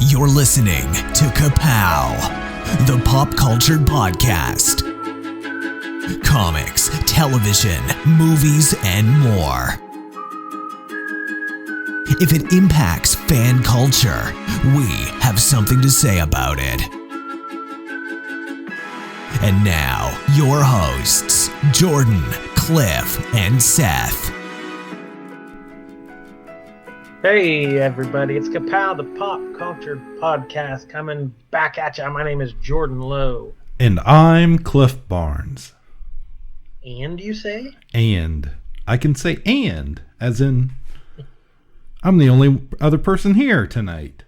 You're listening to Ka-Pow, the pop culture podcast. Comics, television, movies, and more. If it impacts fan culture, we have something to say about it. And now, your hosts, Jordan, Cliff, and Seth. Hey everybody, it's Ka-Pow, the pop culture podcast, coming back at you. My name is Jordan Lowe. And I'm Cliff Barnes. And you say? And. I can say and, as in, I'm the only other person here tonight.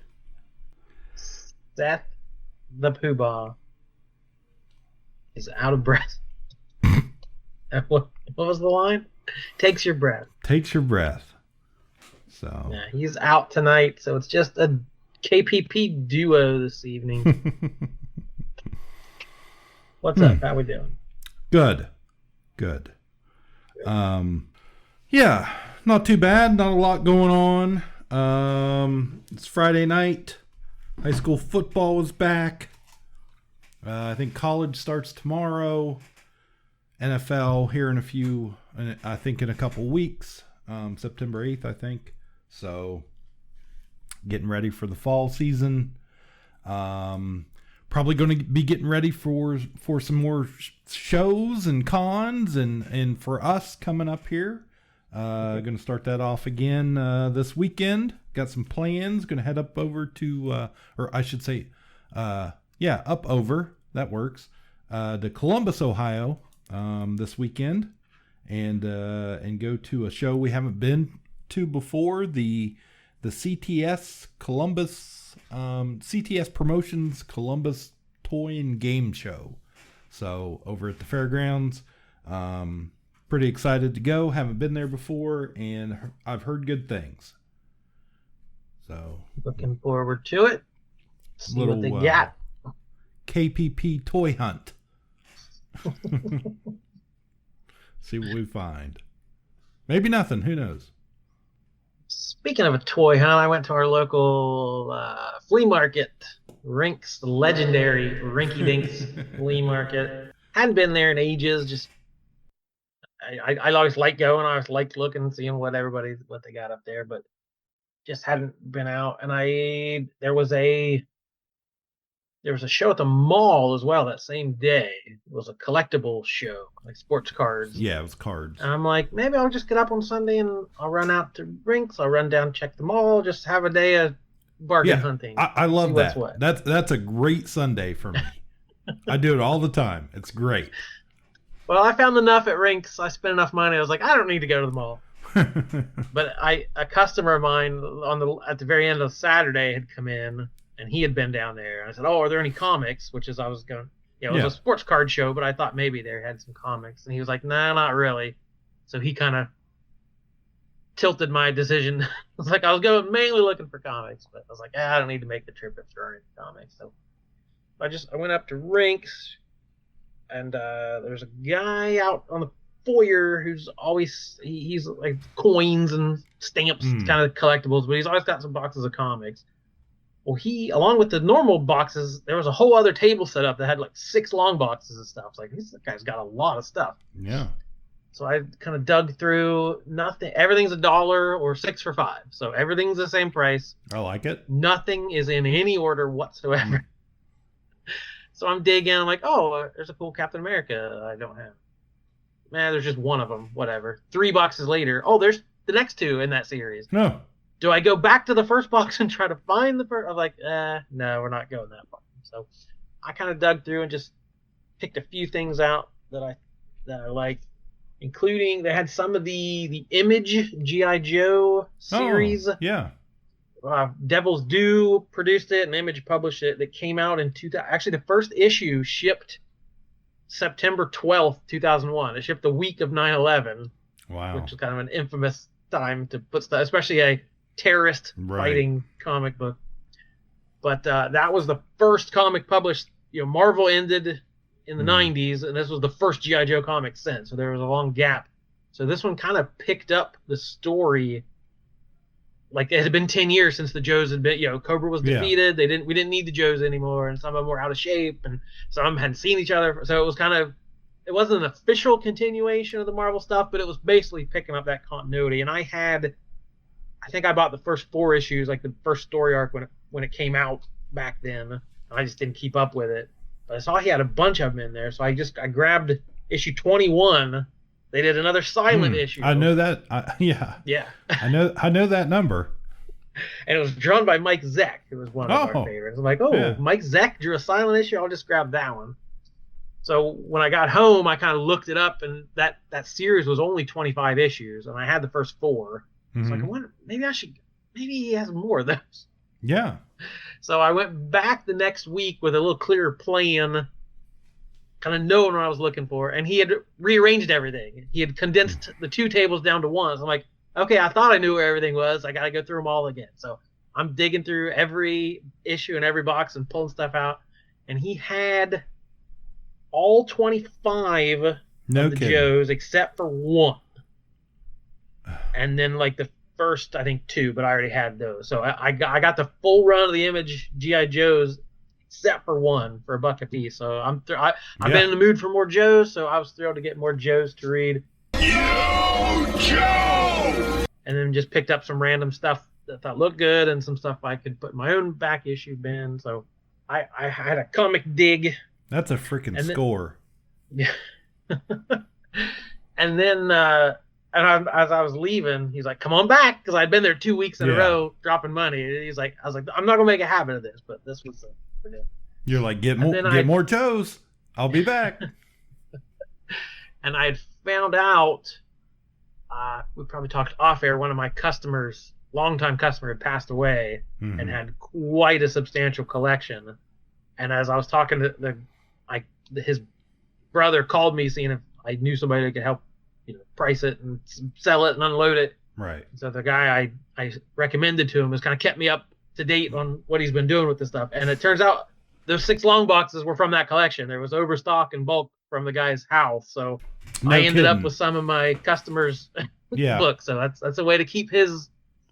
Seth the Poobah is out of breath. What was the line? Takes your breath. Takes your breath. So. Yeah, he's out tonight, so it's just a KPP duo this evening. What's up? How we doing? Good. Yeah, not too bad. Not a lot going on. It's Friday night. High school football is back. I think college starts tomorrow. NFL here in in a couple weeks. September 8th, I think. So, getting ready for the fall season. Probably going to be getting ready for some more shows and cons and for us coming up here. Going to start that off again this weekend. Got some plans. Going to head up over to, up over. That works. To Columbus, Ohio this weekend. And go to a show we haven't been to before, the CTS Columbus CTS Promotions Columbus Toy and Game Show. So over at the fairgrounds, pretty excited to go. Haven't been there before, and I've heard good things. So looking forward to it. See what they got. KPP toy hunt. See what we find. Maybe nothing. Who knows? Speaking of a toy hunt, I went to our local flea market, Rinks, the legendary Rinky Dinks flea market. Hadn't been there in ages. I always like going. I always liked looking and seeing what they got up there, but just hadn't been out. And there was a show at the mall as well that same day. It was a collectible show, like sports cards. Yeah, it was cards. And I'm like, maybe I'll just get up on Sunday and I'll run out to Rinks. I'll run down, check the mall, just have a day of bargain hunting. I love that. That's a great Sunday for me. I do it all the time. It's great. Well, I found enough at Rinks. I spent enough money. I was like, I don't need to go to the mall. But a customer of mine at the very end of Saturday had come in. And he had been down there. I said, "Oh, are there any comics?" Which is I was going, it was a sports card show, but I thought maybe they had some comics. And he was like, "Nah, not really." So he kind of tilted my decision. I was like, I was going mainly looking for comics, but I was like, I don't need to make the trip if there aren't any comics. So I went up to Rinks, and there's a guy out on the foyer who's always he's like coins and stamps, kind of collectibles, but he's always got some boxes of comics. Well, along with the normal boxes, there was a whole other table set up that had like 6 long boxes of stuff. It's like, this guy's got a lot of stuff. Yeah. So I kind of dug through nothing. Everything's $1 or 6 for $5. So everything's the same price. I like it. Nothing is in any order whatsoever. So I'm digging. I'm like, oh, there's a cool Captain America I don't have. Man, there's just one of them. Whatever. 3 boxes later. Oh, there's the next 2 in that series. No. Do I go back to the first box and try to find the first? I'm like, no, we're not going that far. So I kind of dug through and just picked a few things out that I liked, including they had some of the Image G.I. Joe series. Oh, yeah. Devil's Due produced it and Image published it. That came out in 2000. Actually, the first issue shipped September 12th, 2001. It shipped the week of 9/11. Wow. Which was kind of an infamous time to put stuff, especially a terrorist fighting comic book. But that was the first comic published. Marvel ended in the 90s, and this was the first G.I. Joe comic since. So there was a long gap. So this one kind of picked up the story like it had been 10 years since the Joes had been, Cobra was defeated. We didn't need the Joes anymore, and some of them were out of shape, and some of them hadn't seen each other. So it was it wasn't an official continuation of the Marvel stuff, but it was basically picking up that continuity. And I think I bought the first 4 issues, like the first story arc when it came out back then. And I just didn't keep up with it. But I saw he had a bunch of them in there, so I grabbed issue 21. They did another silent issue. I know that. Yeah. I know that number. And it was drawn by Mike Zeck, who was one of our favorites. I'm like, Mike Zeck drew a silent issue. I'll just grab that one. So when I got home, I kind of looked it up, and that series was only 25 issues, and I had the first 4. Mm-hmm. So I wonder, maybe he has more of those. Yeah. So I went back the next week with a little clearer plan, kind of knowing what I was looking for, and he had rearranged everything. He had condensed the 2 tables down to 1. So I'm like, okay, I thought I knew where everything was. I got to go through them all again. So I'm digging through every issue and every box and pulling stuff out, and he had all 25 of the Joes except for 1. And then like the first, I think 2, but I already had those. So I got the full run of the Image G.I. Joes except for 1 for $1 a piece. So I've been in the mood for more Joes, so I was thrilled to get more Joes to read. Yo, Joe! And then just picked up some random stuff that I thought looked good and some stuff I could put in my own back issue bin. So I had a comic dig. That's a freaking score. Yeah. And then as I was leaving, he's like, "Come on back," because I'd been there 2 weeks in a row dropping money. He's like, I was like, "I'm not gonna make a habit of this," but this was You're like, get more Joes. I'll be back. And I had found out, we probably talked off air, one of my customers, longtime customer, had passed away and had quite a substantial collection. And as I was talking to his brother called me, seeing if I knew somebody that could help, price it and sell it and unload it. Right. So the guy I recommended to him has kind of kept me up to date on what he's been doing with this stuff. And it turns out those 6 long boxes were from that collection. There was overstock and bulk from the guy's house. So I ended up with some of my customers' books. So that's a way to keep his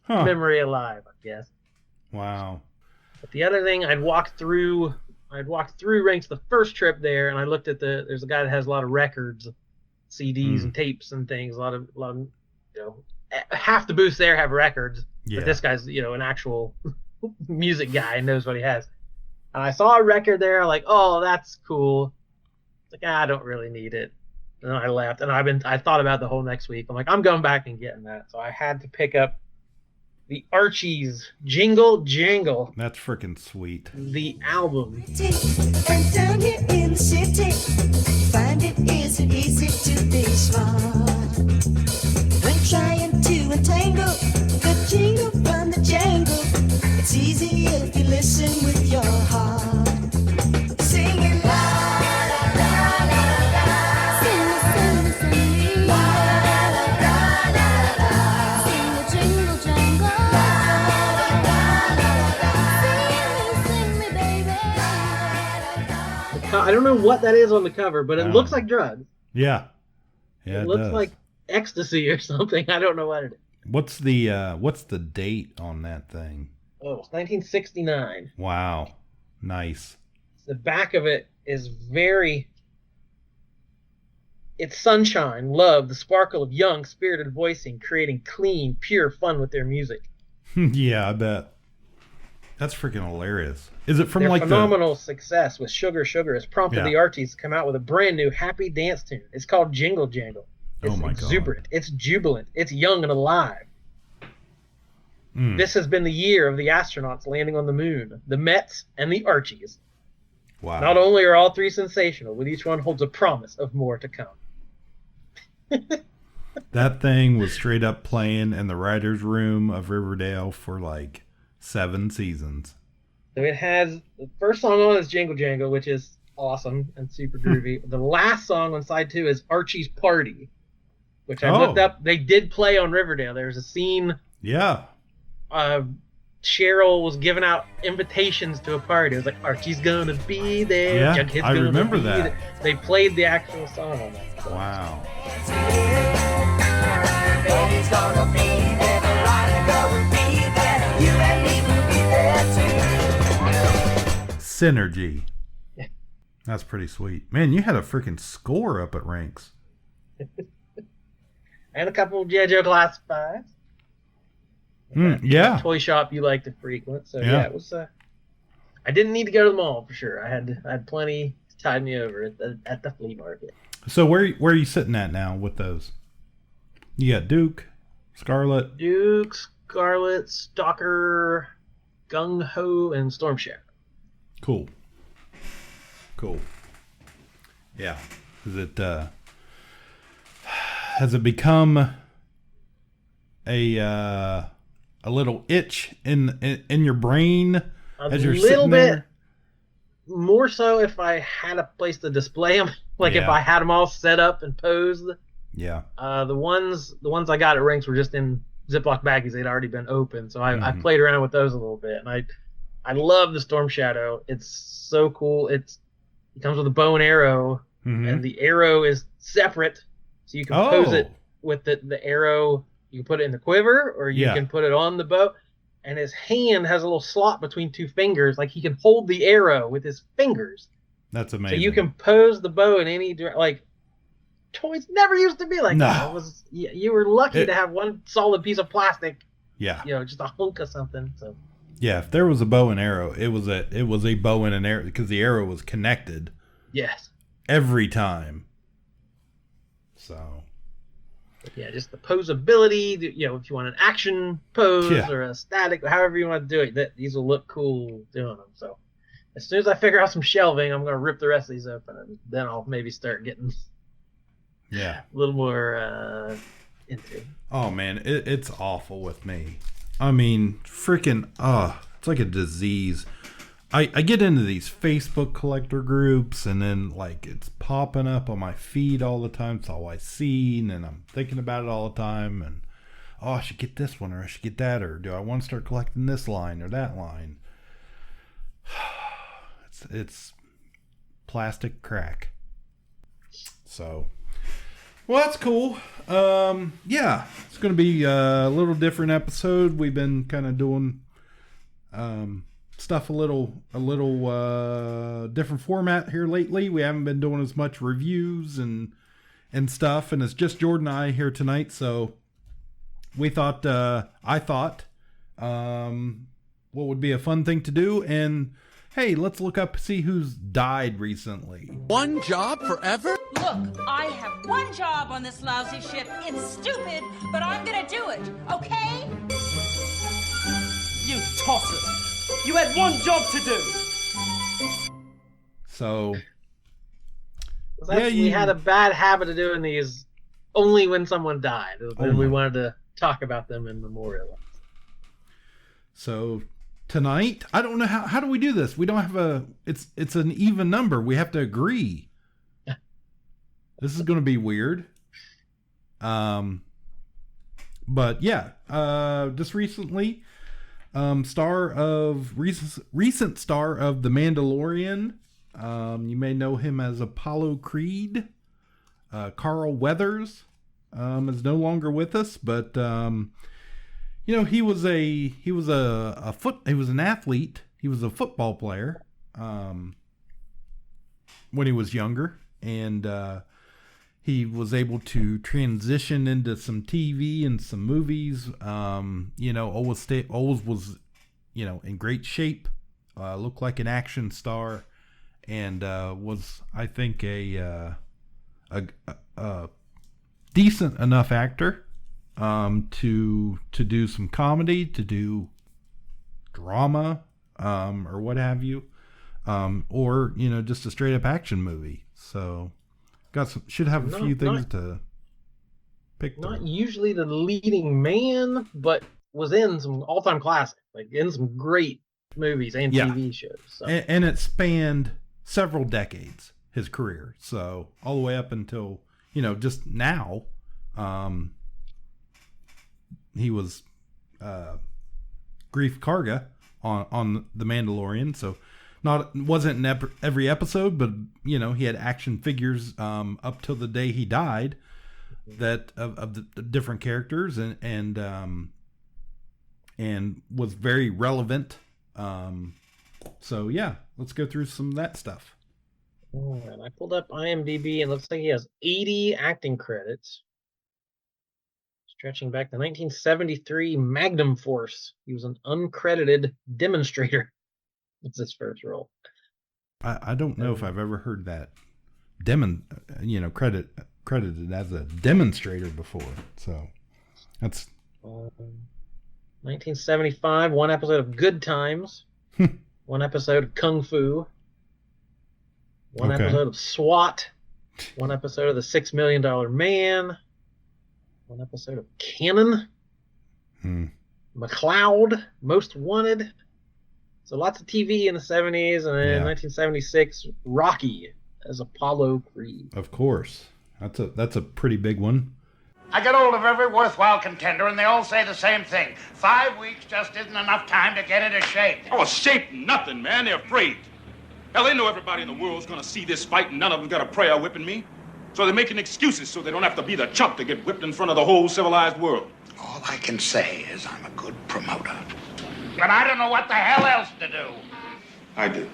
memory alive, I guess. Wow. But the other thing, I'd walked through Rinks the first trip there, and I looked at there's a guy that has a lot of records, CDs and tapes and things. A lot of half the booths there have records, but this guy's an actual music guy and knows what he has. And I saw a record there, like, oh, that's cool. It's like, I don't really need it. And I left, and I thought about it the whole next week. I'm like, I'm going back and getting that. So I had to pick up the Archie's Jingle Jangle. That's freaking sweet. The album. And down here in the city, find it isn't easy to be smart. When trying to untangle the jingle from the jangle, it's easy if you listen with your heart. Singing la la la la la, sing me, la la la la la, sing the jingle jangle, la la la la la, sing me baby. I don't know what that is on the cover, but it looks like drugs. Yeah. Yeah, it looks like ecstasy or something. I don't know what it is. What's the date on that thing? Oh, it's 1969. Wow. Nice. The back of it is it's sunshine, love, the sparkle of young, spirited voicing, creating clean, pure fun with their music. Yeah, I bet. That's freaking hilarious. Is it from their like phenomenal success with Sugar Sugar has prompted the Archies to come out with a brand new happy dance tune. It's called Jingle Jangle. It's exuberant. God. It's jubilant. It's young and alive. This has been the year of the astronauts landing on the moon, the Mets, and the Archies. Wow. Not only are all 3 sensational, but each one holds a promise of more to come. That thing was straight up playing in the writer's room of Riverdale for like 7 seasons. So it has, the first song on is Jingle Jangle, which is awesome and super groovy. The last song on side 2 is Archie's Party, which I looked up. They did play on Riverdale. There's a scene. Yeah. Cheryl was giving out invitations to a party. It was like, Archie's gonna be there. Yeah, Jughead's I remember be that. there. They played the actual song on that. So. Wow. Baby's gonna be there, the rider will be there. Synergy. Yeah. That's pretty sweet. Man, you had a freaking score up at ranks. And a couple of G.I. Joe classifieds. Yeah. Toy shop you like to frequent. So Yeah. it was. I didn't need to go to the mall for sure. I had plenty to tide me over at the flea market. So where are you sitting at now with those? You got Duke, Scarlet. Duke, Scarlet, Stalker, Gung Ho, and Storm Shadow. Cool. Yeah. Has it become a little itch in your brain as you're sitting there? More so if I had a place to display them, like if I had them all set up and posed. Yeah. The ones I got at Rinks were just in Ziploc baggies. They'd already been open, so I played around with those a little bit, and I love the Storm Shadow. It's so cool. It comes with a bow and arrow, and the arrow is separate, so you can pose it with the arrow. You can put it in the quiver, or you can put it on the bow. And his hand has a little slot between two fingers, like he can hold the arrow with his fingers. That's amazing. So you can pose the bow in any direction. Like, toys never used to be like that. You were lucky to have one solid piece of plastic. Yeah. Just a hunk of something. So. Yeah, if there was a bow and arrow, it was a bow and an arrow because the arrow was connected. Yes. Every time. So. Yeah, just the posability. If you want an action pose or a static, however you want to do it, these will look cool doing them. So, as soon as I figure out some shelving, I'm going to rip the rest of these open, and then I'll maybe start getting a little more into. Oh man, it's awful with me. I mean, freaking, it's like a disease. I get into these Facebook collector groups, and then like it's popping up on my feed all the time. It's all I see, and I'm thinking about it all the time. And I should get this one, or I should get that, or do I want to start collecting this line or that line? It's plastic crack. So, well, that's cool. It's going to be a little different episode. We've been kind of doing stuff a little different format here lately. We haven't been doing as much reviews and stuff, and it's just Jordan and I here tonight. So we thought, I thought, what would be a fun thing to do, and hey, let's look up, see who's died recently. One job forever? Look, I have one job on this lousy ship. It's stupid, but I'm gonna do it, okay? You tosses! You had one job to do! So, we had a bad habit of doing these only when someone died. And we wanted to talk about them and memorialize. So, tonight, I don't know how do we do this? We don't have it's an even number. We have to agree. This is going to be weird. But yeah, just recently, recent star of The Mandalorian. You may know him as Apollo Creed. Carl Weathers is no longer with us, but he was an athlete. He was a football player when he was younger, and he was able to transition into some TV and some movies. Always was, in great shape. Looked like an action star, and was, I think, a decent enough actor to do some comedy, to do drama, or what have you, or just a straight up action movie. So should have a few things to pick. Not usually the leading man, but was in some all-time classics, like in some great movies and TV shows. So. And it spanned several decades, his career. So all the way up until just now. He was Grief Karga on The Mandalorian, so wasn't in every episode, but he had action figures up till the day he died, that of the different characters, and was very relevant So yeah, let's go through some of that stuff. All right, I pulled up IMDb and it looks like he has 80 acting credits. Stretching back to 1973 Magnum Force. He was an uncredited demonstrator. It's his first role. I don't know if I've ever heard that credited as a demonstrator before. So that's 1975, one episode of Good Times, one episode of Kung Fu, one episode of SWAT, one episode of The $6 Million Man, one episode of Cannon, McCloud, Most Wanted. So lots of TV in the 70s, and then 1976, Rocky as Apollo Creed. Of course. That's a pretty big one. I get hold of every worthwhile contender, and they all say the same thing. 5 weeks just isn't enough time to get into shape. Oh, shape nothing, man. They're afraid. Hell, they know everybody in the world's gonna see this fight, and none of them got a prayer whipping me. So they're making excuses so they don't have to be the chump to get whipped in front of the whole civilized world. All I can say is I'm a good promoter. But I don't know what the hell else to do. I do.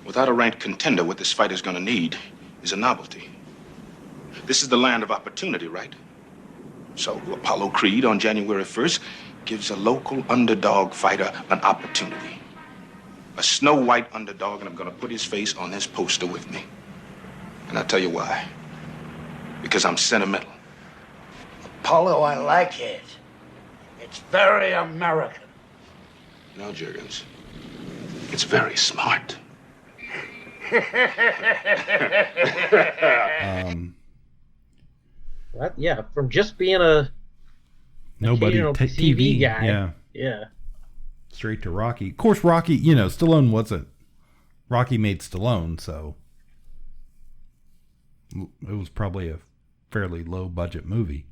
Without a ranked contender, what this fight is gonna need is a novelty. This is the land of opportunity, right? So Apollo Creed on January 1st gives a local underdog fighter an opportunity. A Snow White underdog, and I'm gonna put his face on this poster with me. And I'll tell you why. Because I'm sentimental. Apollo, I like it. It's very American. No, Juergens. It's very smart. Yeah, from just being a nobody TV guy. Yeah. Straight to Rocky. Of course, Rocky, Stallone wasn't. Rocky made Stallone, so it was probably a fairly low budget movie.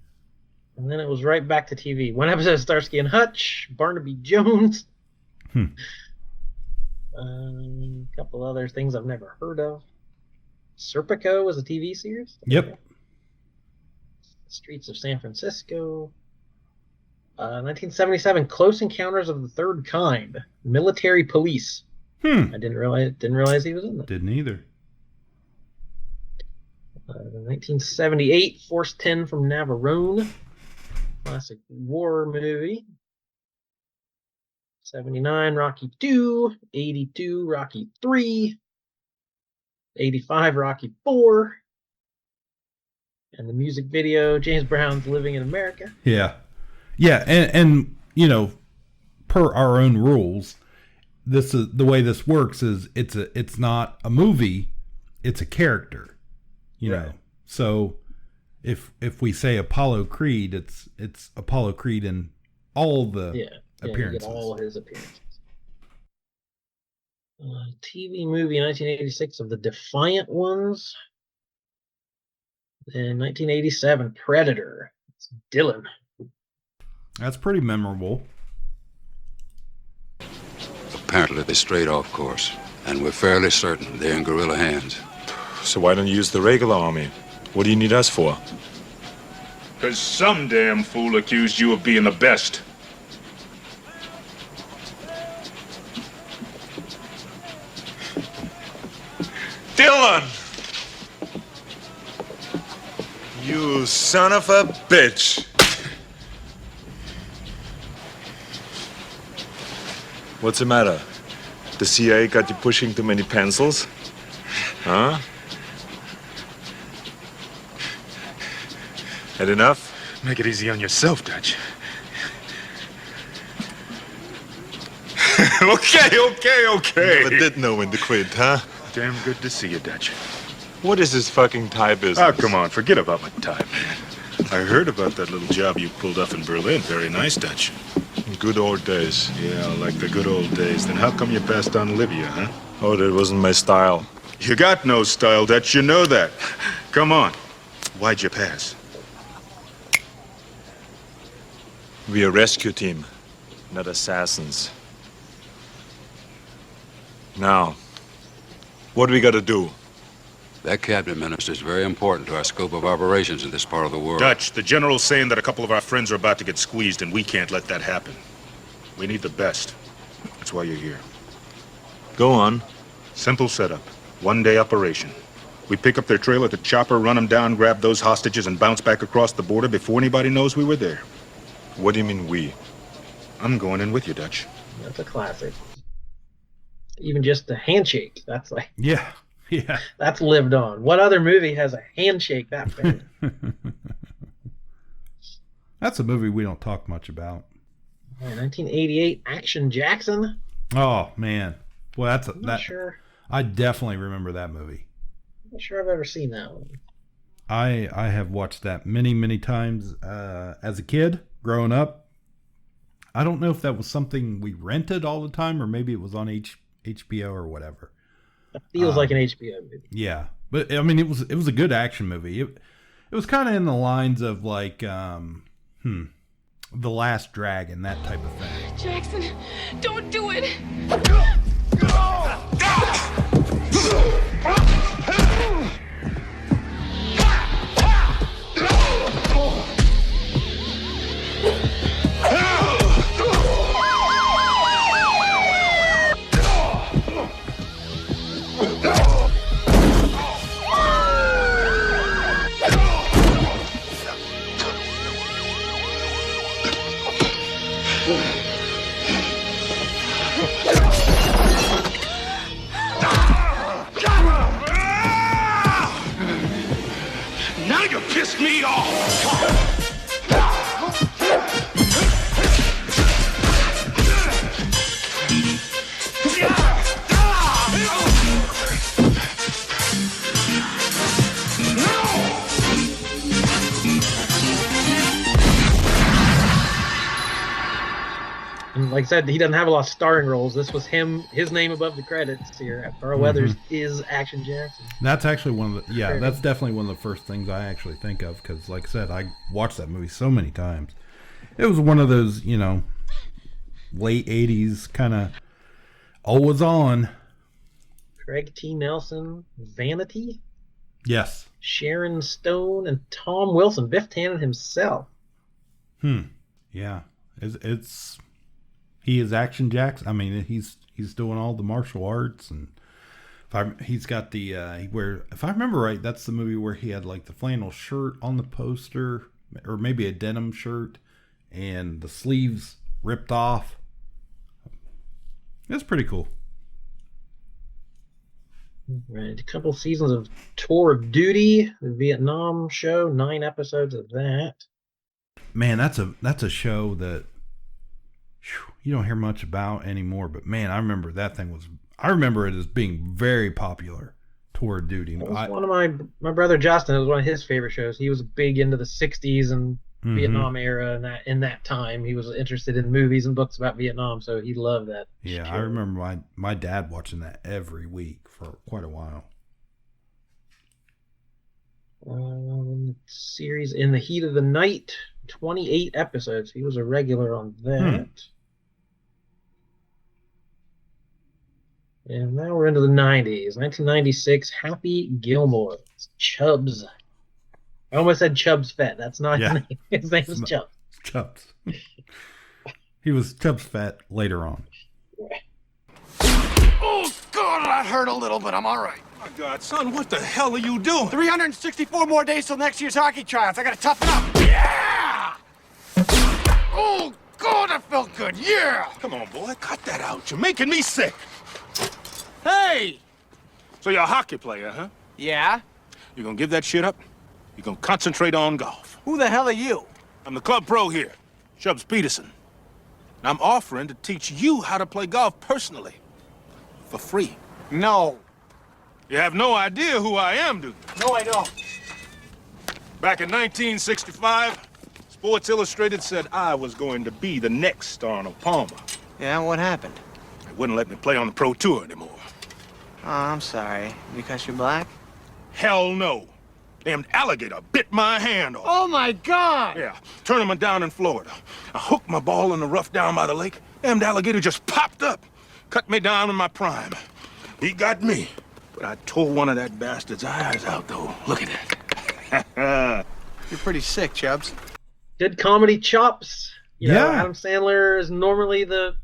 And then it was right back to TV. One episode of Starsky and Hutch, Barnaby Jones. A couple other things I've never heard of. Serpico was a TV series? Yep. Streets of San Francisco. 1977, Close Encounters of the Third Kind. Military Police. I didn't realize he was in that. Didn't either. 1978, Force 10 from Navarone. Classic war movie. 79, Rocky 2. 82, Rocky 3. 85, Rocky 4. And the music video, James Brown's Living in America. Yeah. Yeah, and per our own rules, this is the way this works is it's not a movie, it's a character. You know. So if we say Apollo Creed, it's Apollo Creed in all the appearances. You get all his appearances. TV movie 1986 of the Defiant Ones. In 1987, Predator. It's Dylan. That's pretty memorable. Apparently they strayed off course, and we're fairly certain they're in guerrilla hands. So why don't you use the regular army? What do you need us for? Because some damn fool accused you of being the best. Dylan! You son of a bitch! What's the matter? The CIA got you pushing too many pencils? Huh? Had enough? Make it easy on yourself, Dutch. Okay. Never did know when to quit, huh? Damn good to see you, Dutch. What is this fucking tie business? Oh, come on, forget about my tie, man. I heard about that little job you pulled off in Berlin. Very nice, Dutch. Good old days. Yeah, like the good old days. Then how come you passed on Libya, huh? Oh, that wasn't my style. You got no style, Dutch. You know that. Come on. Why'd you pass? We're a rescue team, not assassins. Now, what do we gotta do? That cabinet minister is very important to our scope of operations in this part of the world. Dutch, the general's saying that a couple of our friends are about to get squeezed, and we can't let that happen. We need the best. That's why you're here. Go on. Simple setup. One-day operation. We pick up their trail at the chopper, run them down, grab those hostages, and bounce back across the border before anybody knows we were there. What do you mean we? I'm going in with you, Dutch. That's a classic. Even just the handshake. That's like... Yeah. Yeah. That's lived on. What other movie has a handshake that bad? That's a movie we don't talk much about. 1988 Action Jackson. Oh man, well I'm not sure. I definitely remember that movie. I'm not sure I've ever seen that one. I have watched that many times as a kid growing up. I don't know if that was something we rented all the time or maybe it was on HBO or whatever. It feels like an HBO movie. Yeah, but I mean it was a good action movie. It was kind of in the lines of like The Last Dragon, that type of thing. Jackson, don't do it. Now you pissed me off! And like I said, he doesn't have a lot of starring roles. This was his name above the credits here. Carl Weathers is Action Jackson. That's actually one of the, that's definitely one of the first things I actually think of because, like I said, I watched that movie so many times. It was one of those, late 80s kind of always on. Craig T. Nelson, Vanity. Yes. Sharon Stone and Tom Wilson. Biff Tannen himself. Yeah. He is Action Jackson. I mean, he's doing all the martial arts, and he's got the if I remember right, that's the movie where he had like the flannel shirt on the poster, or maybe a denim shirt, and the sleeves ripped off. It's pretty cool. Right, a couple seasons of Tour of Duty, the Vietnam show, 9 episodes of that. Man, that's a show that you don't hear much about anymore, but man, I remember it as being very popular. Tour of Duty. It was one of my brother Justin, it was one of his favorite shows. He was big into the 60s and Vietnam era, and in that time he was interested in movies and books about Vietnam, so he loved that. Yeah, show. I remember my dad watching that every week for quite a while. Series In the Heat of the Night, 28 episodes. He was a regular on that. And now we're into the 90s. 1996, Happy Gilmore. It's Chubbs. I almost said Chubbs Fett. That's not his name. His name is Chubbs. Chubbs. He was Chubbs Fett later on. Oh, God, that hurt a little, but I'm all right. My God, son, what the hell are you doing? 364 more days till next year's hockey tryouts. I gotta toughen up. Yeah! Oh, God, that felt good. Yeah! Come on, boy, cut that out. You're making me sick. Hey! So you're a hockey player, huh? Yeah? You gonna give that shit up? You gonna concentrate on golf? Who the hell are you? I'm the club pro here, Chubbs Peterson. And I'm offering to teach you how to play golf personally. For free. No. You have no idea who I am, do you? No, I don't. Back in 1965, Sports Illustrated said I was going to be the next Arnold Palmer. Yeah, what happened? They wouldn't let me play on the pro tour anymore. Oh, I'm sorry. Because you're black? Hell no. Damned alligator bit my hand off. Oh, my God! Yeah, tournament down in Florida. I hooked my ball in the rough down by the lake. Damned alligator just popped up. Cut me down in my prime. He got me. But I tore one of that bastard's eyes out, though. Look at that. You're pretty sick, Chubbs. Good comedy chops. You know, Adam Sandler is normally the,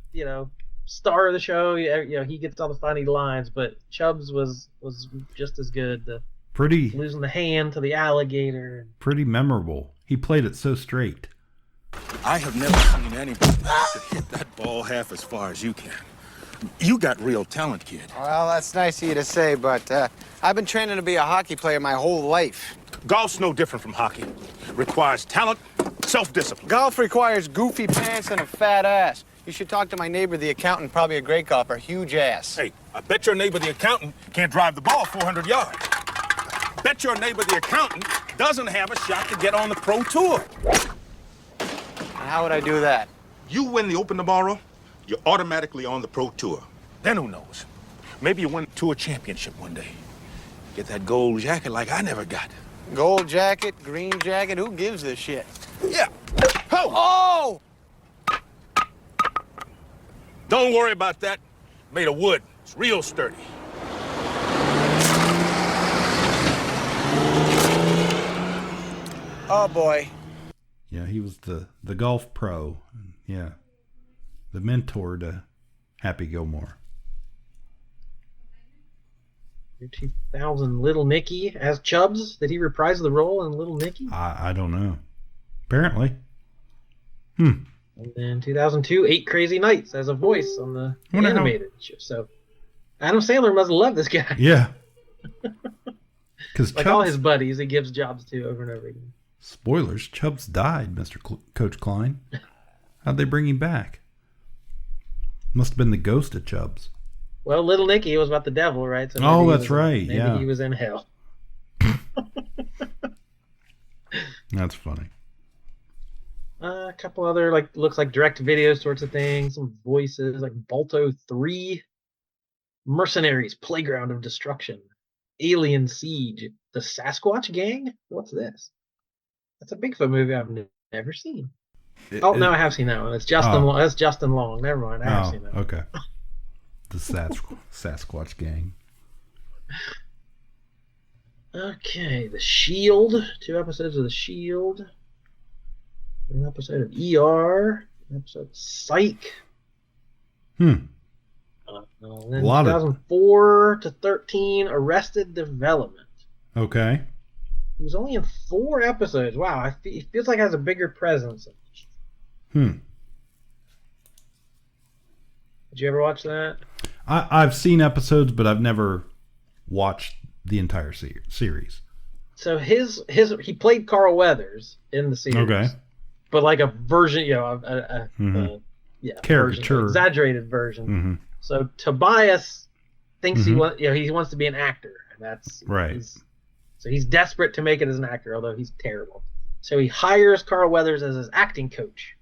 star of the show. He gets all the funny lines, but Chubbs was just as good. Losing the hand to the alligator. Pretty memorable. He played it so straight. I have never seen anybody that hit that ball half as far as you can. You got real talent, kid. Well, that's nice of you to say, but I've been training to be a hockey player my whole life. Golf's no different from hockey. Requires talent, self-discipline. Golf requires goofy pants and a fat ass. You should talk to my neighbor, the accountant, probably a great golfer, huge ass. Hey, I bet your neighbor, the accountant, can't drive the ball 400 yards. Bet your neighbor, the accountant, doesn't have a shot to get on the pro tour. And how would I do that? You win the Open tomorrow, you're automatically on the pro tour. Then who knows? Maybe you win a tour championship one day. Get that gold jacket like I never got. Gold jacket, green jacket, who gives this shit? Yeah. Oh! Don't worry about that. Made of wood. It's real sturdy. Oh, boy. Yeah, he was the golf pro. Yeah. The mentor to Happy Gilmore. 2000 Little Nicky as Chubbs. Did he reprise the role in Little Nicky? I don't know. Apparently. And then 2002, 8 Crazy Nights as a voice on the animated show. So Adam Sandler must love this guy. Yeah. Because like all his buddies, he gives jobs to over and over again. Spoilers, Chubbs died, Mr. Coach Klein. How'd they bring him back? Must have been the ghost of Chubbs. Well, Little Nicky was about the devil, right? So that's right. Maybe he was in hell. That's funny. A couple other looks like direct video sorts of things. Some voices like Balto 3, Mercenaries, Playground of Destruction, Alien Siege, The Sasquatch Gang. What's this? That's a Bigfoot movie I've never seen. No, I have seen that one. It's Justin. That's Justin Long. Never mind. I have seen that. Okay. The Sasquatch Gang. Okay, The Shield. 2 episodes of The Shield. An episode of ER. An episode of Psych. Then a lot 2004 to 13, Arrested Development. Okay. He was only in 4 episodes. Wow, it feels like it has a bigger presence. Did you ever watch that? I've seen episodes, but I've never watched the entire series. So he played Carl Weathers in the series. Okay. But like a version, caricature, version, exaggerated version. So Tobias thinks he wants to be an actor, and that's right. So he's desperate to make it as an actor, although he's terrible. So he hires Carl Weathers as his acting coach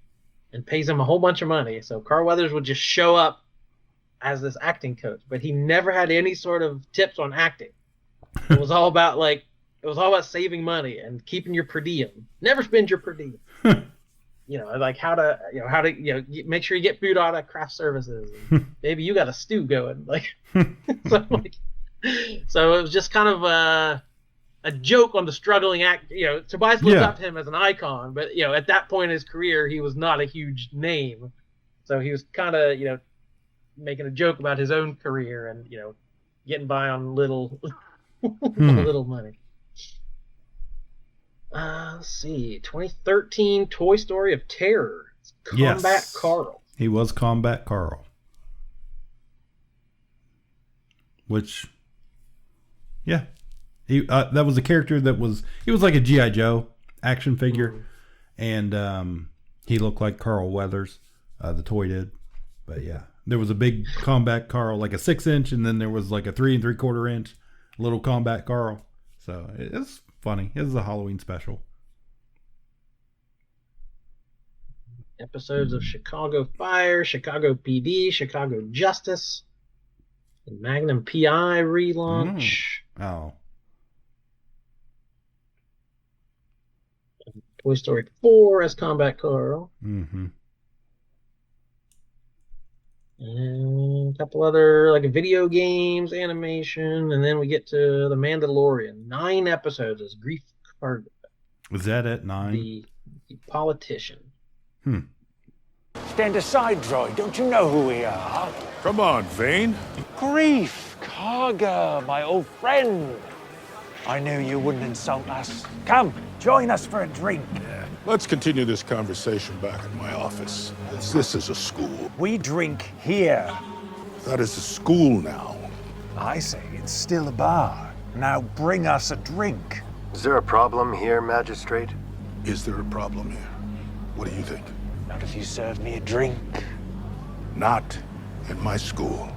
and pays him a whole bunch of money. So Carl Weathers would just show up as this acting coach, but he never had any sort of tips on acting. It was all about saving money and keeping your per diem. Never spend your per diem. How to make sure you get food out of craft services. And maybe you got a stew going. So it was just kind of a joke on the struggling act. Tobias looked up to him as an icon, but at that point in his career, he was not a huge name. So he was kind of making a joke about his own career and getting by on little little money. Let's see, 2013 Toy Story of Terror. It's Combat Carl. He was Combat Carl. Which, yeah. That was a character he was like a G.I. Joe action figure. And he looked like Carl Weathers, the toy did. But yeah, there was a big Combat Carl, like a 6-inch, and then there was like a 3 3/4 inch little Combat Carl. So it's funny. It was a Halloween special. Episodes of Chicago Fire, Chicago PD, Chicago Justice, and Magnum PI relaunch. Toy Story 4 as Combat Carl. And a couple other video games, animation, and then we get to The Mandalorian. 9 episodes as Grief Karga. Was that at 9? The politician. Stand aside, droid. Don't you know who we are? Come on, Vane. Grief, Karga, my old friend. I knew you wouldn't insult us. Come, join us for a drink. Let's continue this conversation back in my office. This is a school. We drink here. That is a school now. I say it's still a bar. Now bring us a drink. Is there a problem here, Magistrate? Is there a problem here? What do you think? Not if you serve me a drink. Not in my school.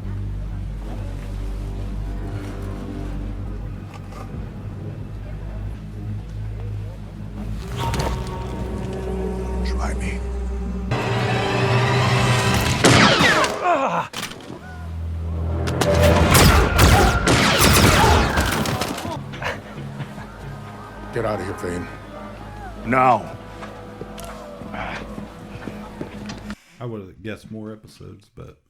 Try me. Get out of here, Vane. Now. I would have guessed more episodes, but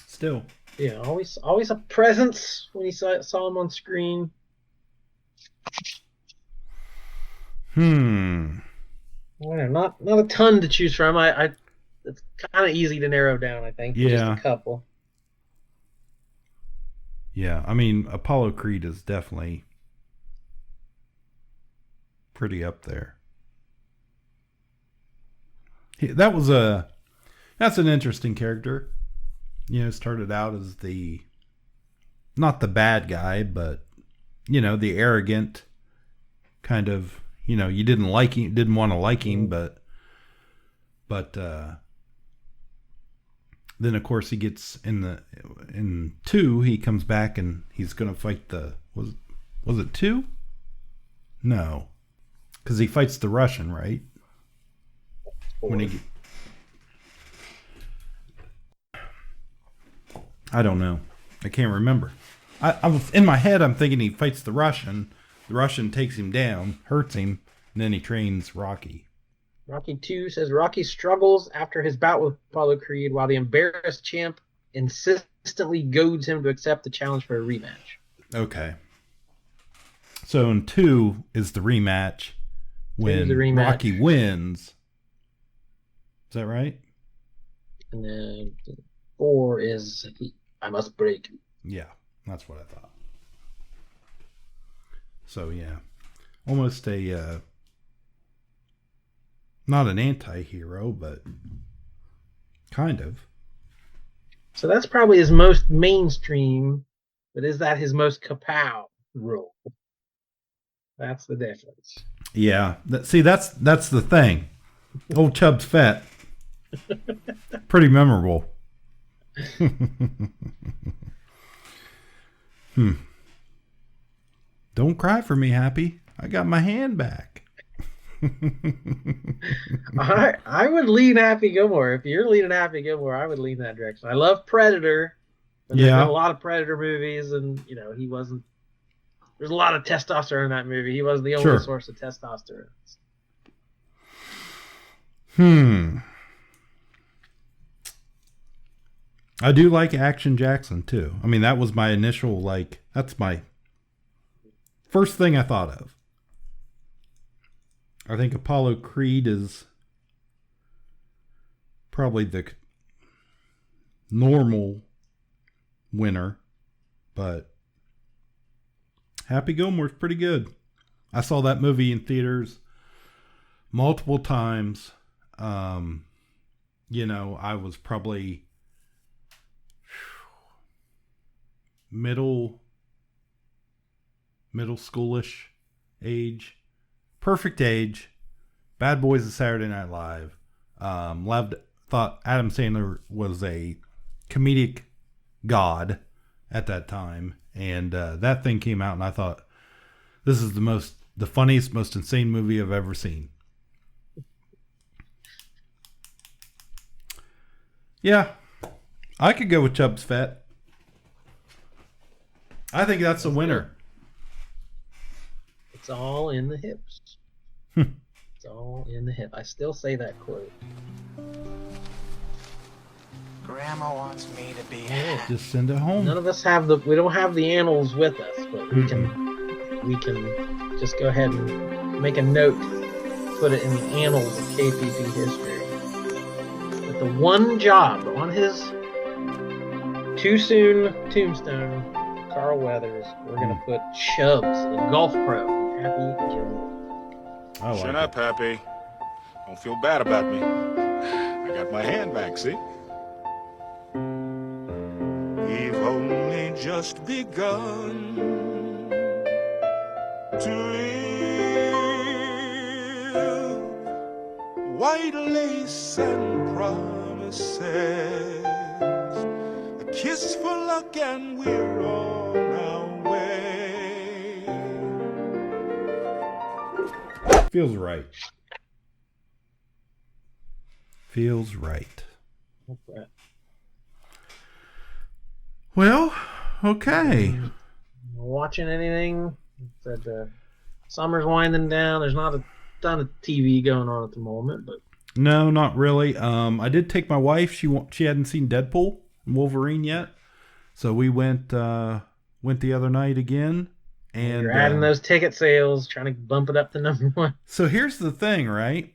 still. Yeah, always a presence when you saw him on screen. Well, not a ton to choose from. It's kind of easy to narrow down, I think. Yeah. Just a couple. Yeah, I mean, Apollo Creed is definitely pretty up there. That's an interesting character. You know, started out as not the bad guy, but, you know, the arrogant kind of, you know, you didn't want to like him, but then of course he gets in 2, he comes back and he's going to fight was it 2? No. Cuz he fights the Russian, right? I don't know. I can't remember. I was in my head. I'm thinking he fights the Russian. The Russian takes him down, hurts him, and then he trains Rocky. Rocky 2 says Rocky struggles after his bout with Apollo Creed, while the embarrassed champ insistently goads him to accept the challenge for a rematch. Okay. So in 2 is the rematch when Rocky wins. Is that right? And then 4 is I must break. Yeah, that's what I thought. So yeah, almost a not an anti-hero, but kind of. So that's probably his most mainstream, but is that his most Ka-Pow role? That's the difference. Yeah, that's the thing. Old Chubb's fat. Pretty memorable. Don't cry for me, Happy. I got my hand back. I would lean Happy Gilmore. If you're leaning Happy Gilmore, I would lean that direction. I love Predator. There's been a lot of Predator movies, and you know, he wasn't. There's a lot of testosterone in that movie. He wasn't the only source of testosterone. I do like Action Jackson too. I mean, that was my initial, that's my first thing I thought of. I think Apollo Creed is probably the normal winner, but Happy Gilmore's pretty good. I saw that movie in theaters multiple times. You know, I was probably middle schoolish age, perfect age. Bad Boys of Saturday Night Live. Thought Adam Sandler was a comedic god at that time, and that thing came out, and I thought, this is the funniest, most insane movie I've ever seen. Yeah, I could go with Chubb's Fat. I think that's the winner. It's all in the hips. It's all in the hip. I still say that quote. Grandma wants me to be just send it home. None of us we don't have the annals with us, but we can just go ahead and make a note put it in the annals of KPP history. But the one job on his too soon tombstone, Carl Weathers, we're going to put Chubbs, the golf pro, Happy Gilmore. Shut up, Happy. Don't feel bad about me. I got my hand back, see? We've only just begun to live. White lace and promises, a kiss for luck, and we're on our way. Feels right. Feels right. Okay. Well, okay. Watching anything? Said summer's winding down. There's not a ton of TV going on at the moment, but No, not really. I did take my wife. She hadn't seen Deadpool and Wolverine yet, so we went the other night again. And you're adding those ticket sales, trying to bump it up to number one. So here's the thing, right?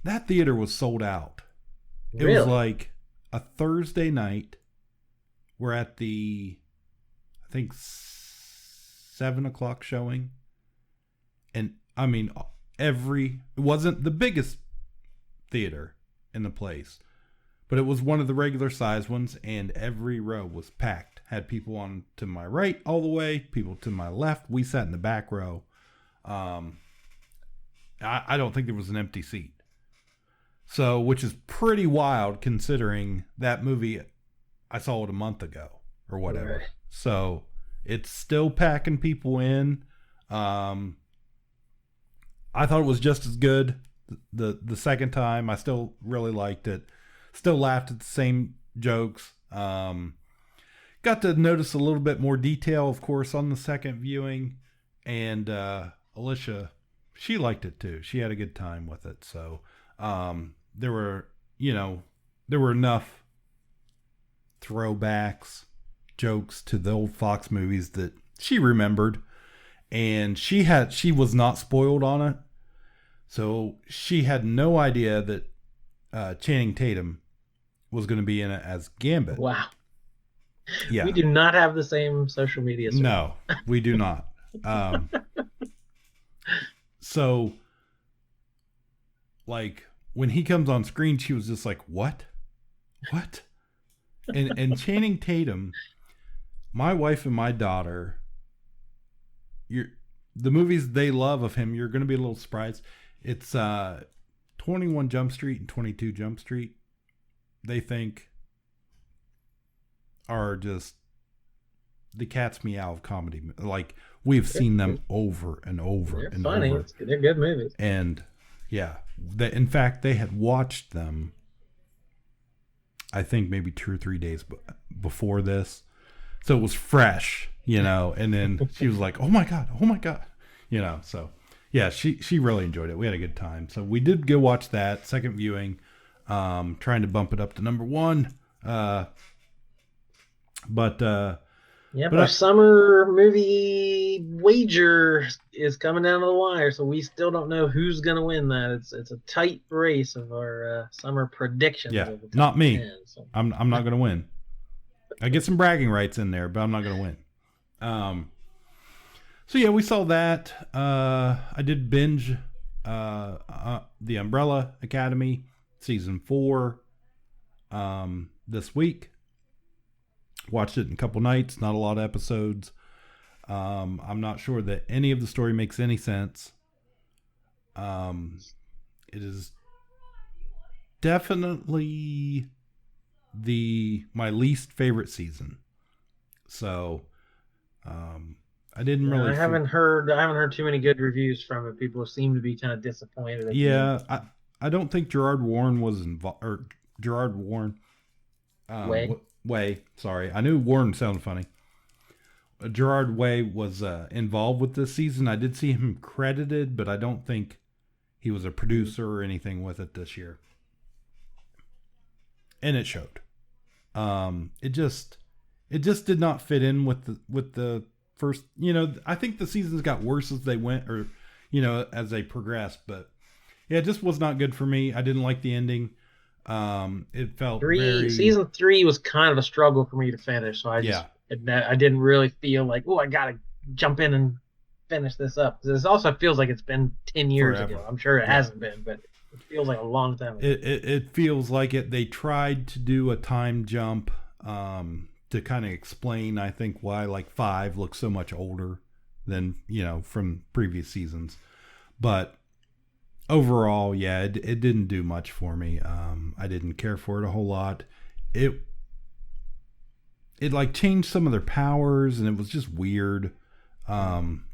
That theater was sold out. It Really? was like a Thursday night. We're at the, I think, 7:00 showing. And I mean, it wasn't the biggest theater in the place, but it was one of the regular size ones, and every row was packed. Had people on to my right all the way, people to my left. We sat in the back row. I don't think there was an empty seat. So, which is pretty wild considering that movie, I saw it a month ago or whatever. Right. So it's still packing people in. I thought it was just as good the second time. I still really liked it. Still laughed at the same jokes. Got to notice a little bit more detail, of course, on the second viewing. And Alicia, she liked it too. She had a good time with it. So there were enough throwbacks, jokes to the old Fox movies that she remembered, and she was not spoiled on it, so she had no idea that Channing Tatum was going to be in it as Gambit. Wow. Yeah, We do not have the same social media. Service. no, we do not. So, like, when he comes on screen, she was just like, "What? What?" And Channing Tatum, my wife and my daughter, the movies they love of him, you're going to be a little surprised. It's 21 Jump Street and 22 Jump Street. They think are just the cat's meow of comedy. Like, we've seen them over and over They're and funny. over. They're good movies. And yeah, in fact, they had watched them, I think maybe 2 or 3 days before this. So it was fresh, and then she was like, oh my God. So yeah, she really enjoyed it. We had a good time. So we did go watch that second viewing, trying to bump it up to number one. But our summer movie wager is coming down to the wire, so we still don't know who's going to win that. It's a tight race of our summer predictions. Yeah, of the top not me. 10, so. I'm not going to win. I get some bragging rights in there, but I'm not going to win. So yeah, we saw that. I did binge The Umbrella Academy season 4 this week. Watched it in a couple nights, not a lot of episodes. I'm not sure that any of the story makes any sense. It is definitely my least favorite season. So I didn't really. I haven't heard too many good reviews from it. People seem to be kind of disappointed. Yeah, I don't think Gerard Warren was involved, or Gerard Warren. Way. Sorry, I knew Warren sounded funny. Gerard Way was involved with this season. I did see him credited, but I don't think he was a producer or anything with it this year. And it showed. It just did not fit in with the first. I think the seasons got worse as they went, or as they progressed. But yeah, it just was not good for me. I didn't like the ending. It felt Season 3 was kind of a struggle for me to finish. So I didn't really feel like, oh, I got to jump in and finish this up. This also feels like it's been 10 years ago. I'm sure it hasn't been, but it feels like a long time ago. It feels like it. They tried to do a time jump to kind of explain, I think, why like 5 looks so much older than, from previous seasons. But overall, yeah, it didn't do much for me. I didn't care for it a whole lot. It like changed some of their powers, and it was just weird. I'm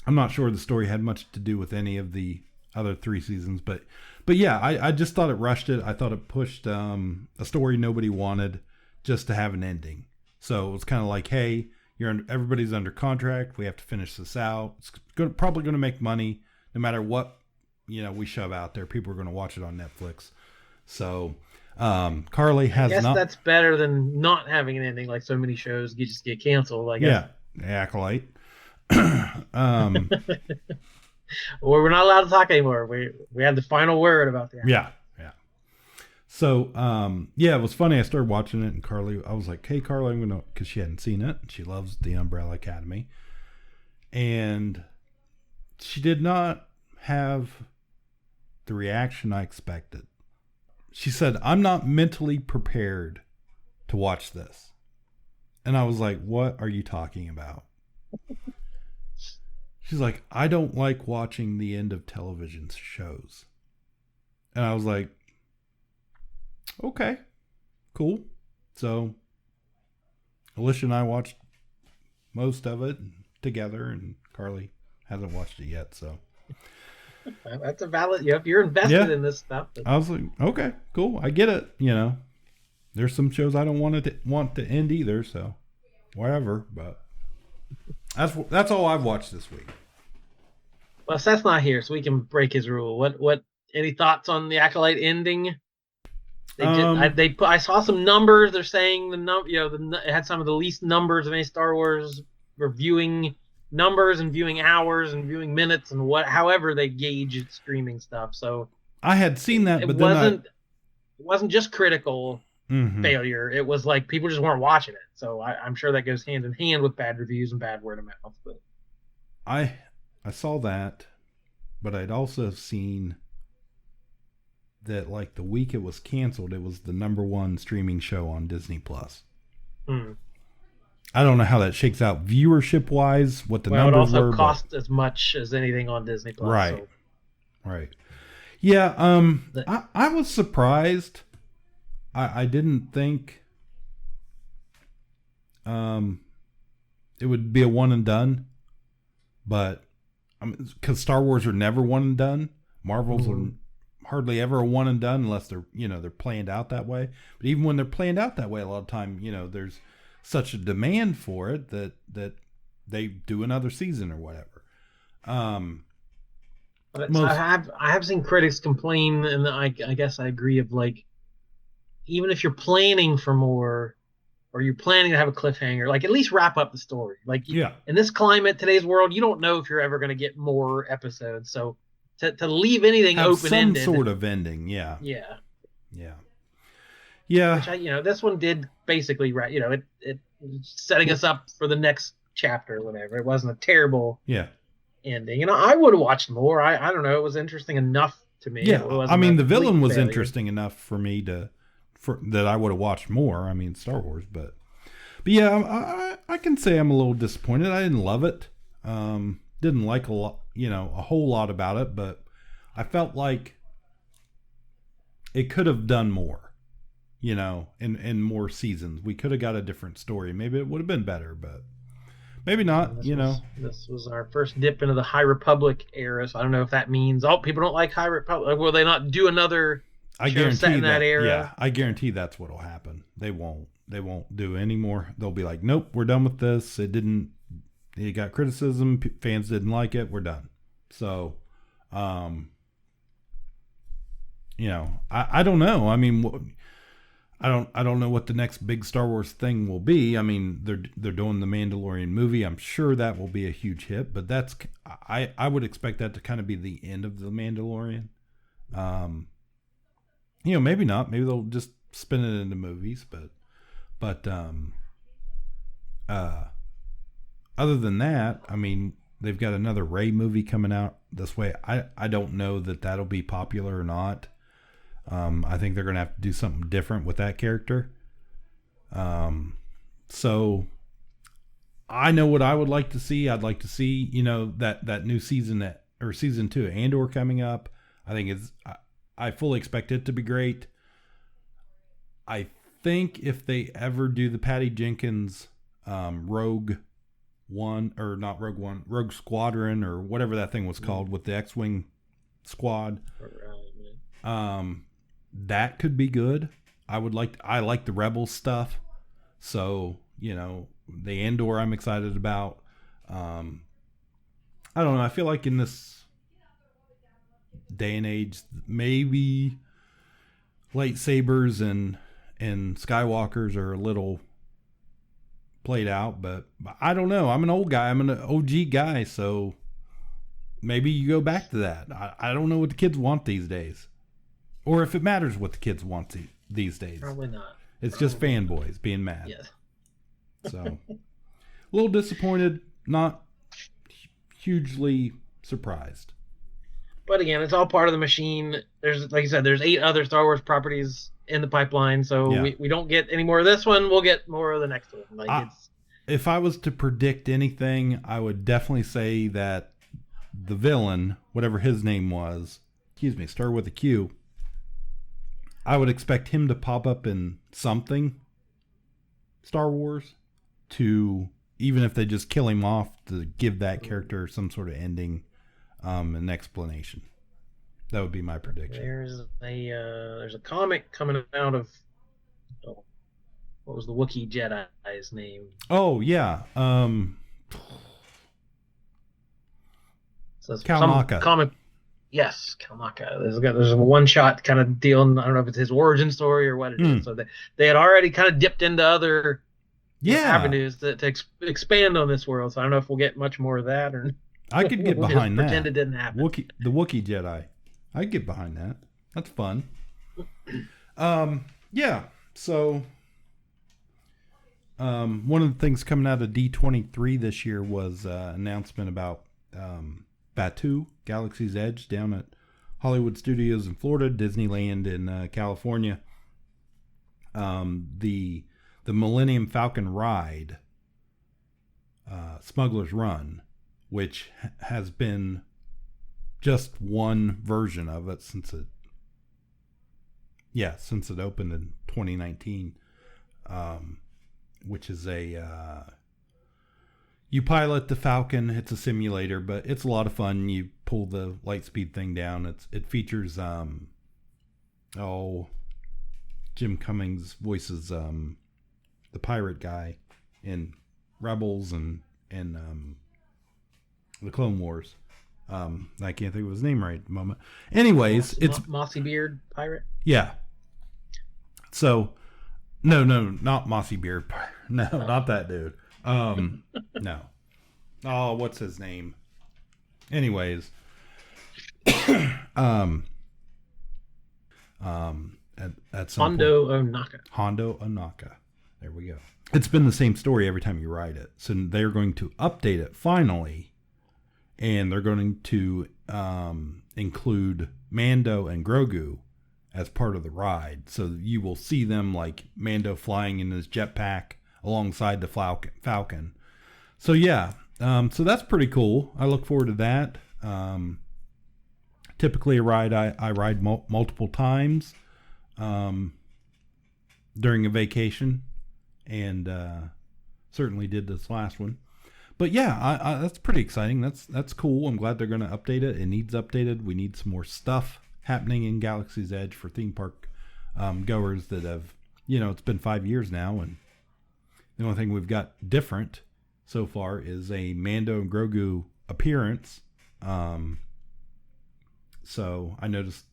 not sure the story had much to do with any of the other 3 seasons, but yeah, I just thought it rushed it. I thought it pushed a story nobody wanted just to have an ending. So it was kind of like, hey, everybody's under contract. We have to finish this out. It's probably going to make money no matter what we shove out there. People are going to watch it on Netflix. So Carly has I guess that's better than not having an ending, like so many shows just get canceled. I guess. Yeah, Acolyte. Or we're not allowed to talk anymore. We had the final word about that. Yeah. So, it was funny. I started watching it, and I was like, hey, Carly, I'm going to, because she hadn't seen it. She loves the Umbrella Academy. And she did not have the reaction I expected. She said, I'm not mentally prepared to watch this. And I was like, what are you talking about? She's like, I don't like watching the end of television shows. And I was like, okay, cool. So Alicia and I watched most of it together, and Carly hasn't watched it yet. So that's a valid. If you're invested in this stuff, I was like, okay, cool. I get it. There's some shows I don't want to end either. So whatever. But that's all I've watched this week. Well, Seth's not here, so we can break his rule. What? Any thoughts on the Acolyte ending? I saw some numbers. They're saying it had some of the least numbers of any Star Wars viewing numbers and viewing hours and viewing minutes and however they gauge streaming stuff. So I had seen that, but it wasn't just critical failure. It was like people just weren't watching it. So I'm sure that goes hand in hand with bad reviews and bad word of mouth. But I saw that, but I'd also seen that like the week it was canceled, it was the #1 streaming show on Disney Plus. I don't know how that shakes out viewership wise, what the numbers were. It also cost as much as anything on Disney Plus. Right. Right. Yeah. I was surprised. I didn't think it would be a one and done, but because Star Wars are never one and done. Marvel's are hardly ever a one and done unless they're planned out that way. But even when they're planned out that way, a lot of time, there's such a demand for it that they do another season or whatever. I have seen critics complain, and I guess I agree, of like, even if you're planning for more, or you're planning to have a cliffhanger, like at least wrap up the story. Like, in this climate, today's world, you don't know if you're ever going to get more episodes. So to leave anything open-ended, some sort of ending, yeah. Which this one did basically, right? It setting us up for the next chapter or whatever. It wasn't a terrible ending. I would have watched more. I don't know. It was interesting enough to me. Yeah, the villain was interesting enough for me that I would have watched more. Star Wars, but yeah, I can say I'm a little disappointed. I didn't love it. Didn't like a lot, a whole lot about it, but I felt like it could have done more, in more seasons. We could have got a different story. Maybe it would have been better, but maybe not. This was our first dip into the High Republic era, so I don't know if that means people don't like High Republic. Will they not do another? I guarantee that era. Yeah, I guarantee that's what'll happen. They won't do any more. They'll be like, nope, we're done with this. It got criticism. Fans didn't like it. We're done. So, I don't know. I don't know what the next big Star Wars thing will be. I mean, they're doing the Mandalorian movie. I'm sure that will be a huge hit, but I would expect that to kind of be the end of the Mandalorian. Maybe not. Maybe they'll just spin it into movies, but other than that, I mean, they've got another Rey movie coming out this way. I don't know that that'll be popular or not. I think they're going to have to do something different with that character. So I know what I would like to see. I'd like to see, that new season season 2 of Andor coming up. I fully expect it to be great. I think if they ever do the Patty Jenkins, Rogue Squadron or whatever that thing was called with the X-Wing squad, that could be good. I like the Rebels stuff. So, the Andor I'm excited about. I don't know. I feel like in this day and age, maybe lightsabers and Skywalkers are a little played out, but I don't know. I'm an old guy. I'm an OG guy. So maybe you go back to that. I don't know what the kids want these days. Or if it matters what the kids want these days. Probably not. It's just fanboys being mad. Yes. So, a little disappointed, not hugely surprised. But again, it's all part of the machine. There's, like you said, there's 8 other Star Wars properties in the pipeline. So we don't get any more of this one. We'll get more of the next one. If I was to predict anything, I would definitely say that the villain, whatever his name was, started with a Q. I would expect him to pop up in something Star Wars, to even if they just kill him off, to give that character some sort of ending, an explanation. That would be my prediction. There's a comic coming out of what was the Wookiee Jedi's name? Oh yeah, so Kalmaka. Comic. Yes, Kalmaka. There's a one-shot kind of deal. I don't know if it's his origin story or what it is. So they had already kind of dipped into other avenues to expand on this world. So I don't know if we'll get much more of that, or I could get behind that. Pretend it didn't happen. The Wookiee Jedi. I'd get behind that. That's fun. Yeah. So one of the things coming out of D23 this year was an announcement about Batu, Galaxy's Edge, down at Hollywood Studios in Florida, Disneyland in California. The Millennium Falcon ride, Smuggler's Run, which has been just one version of it since it opened in 2019, which is you pilot the Falcon. It's a simulator, but it's a lot of fun. You pull the light speed thing down. It features Jim Cummings voices the pirate guy in Rebels and the Clone Wars. I can't think of his name right at the moment. Anyways, it's Mossy Beard pirate. Yeah. So, no, not Mossy Beard pirate. No, not that dude. No. Oh, what's his name? Anyways, at some Hondo Ohnaka. Hondo Ohnaka. There we go. It's been the same story every time you ride it. So they're going to update it finally, and they're going to include Mando and Grogu as part of the ride. So you will see them like Mando flying in his jetpack alongside the Falcon. So yeah, so that's pretty cool. I look forward to that. Typically a ride I ride multiple times during a vacation, and certainly did this last one. But yeah, that's pretty exciting. That's cool. I'm glad they're going to update it. It needs updated. We need some more stuff happening in Galaxy's Edge for theme park goers that have, it's been 5 years now, and the only thing we've got different so far is a Mando and Grogu appearance. So I noticed,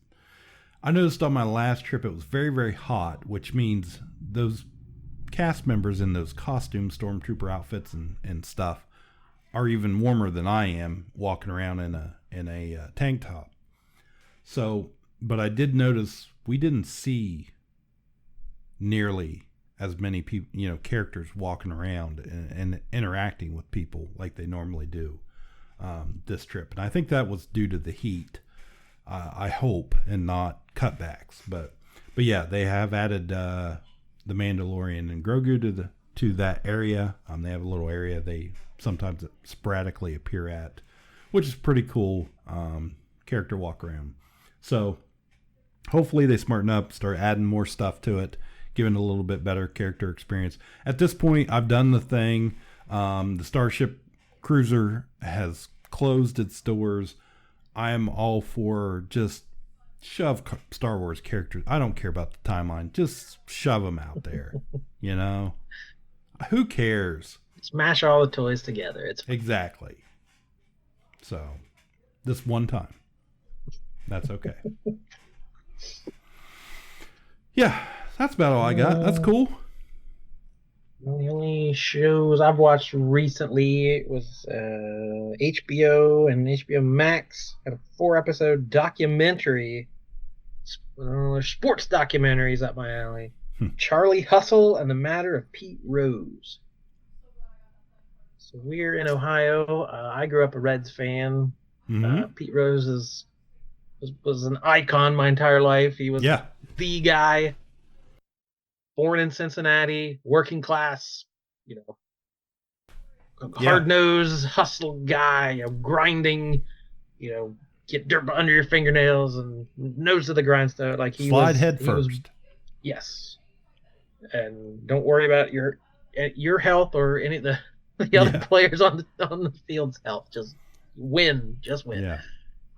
I noticed on my last trip it was very, very hot, which means those cast members in those costume stormtrooper outfits and stuff are even warmer than I am walking around in a tank top. So, but I did notice we didn't see nearly as many people, characters walking around and interacting with people like they normally do this trip. And I think that was due to the heat, I hope, and not cutbacks. But yeah, they have added the Mandalorian and Grogu to that area. They have a little area they sometimes sporadically appear at, which is pretty cool character walk around. So hopefully they smarten up, start adding more stuff to it, giving it a little bit better character experience. At this point, I've done the thing. The Starship Cruiser has closed its doors. I am all for just shove Star Wars characters. I don't care about the timeline. Just shove them out there. Who cares? Smash all the toys together. It's fun. Exactly. So, this one time. That's okay. Yeah, that's about all I got. That's cool. The only shows I've watched recently was HBO and HBO Max had a 4-episode documentary. Sports documentaries up my alley. Charlie Hustle and the Matter of Pete Rose. So we're in Ohio. I grew up a Reds fan. Mm-hmm. Pete Rose was an icon my entire life. He was the guy. Born in Cincinnati, working class, hard-nosed, hustle guy, grinding, get dirt under your fingernails and nose to the grindstone. Like slide head first. Yes, and don't worry about your health or any of the other players on the field's health. Just win. Yeah.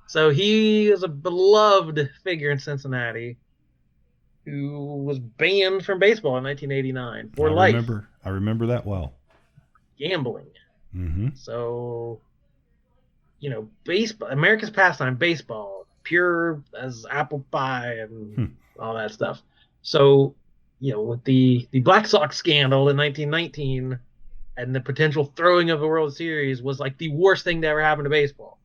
So he is a beloved figure in Cincinnati, who was banned from baseball in 1989 for life. I remember that well. Gambling. Mm-hmm. So, baseball, America's pastime, baseball, pure as apple pie and all that stuff. So, with the Black Sox scandal in 1919 and the potential throwing of the World Series was like the worst thing to ever happen to baseball.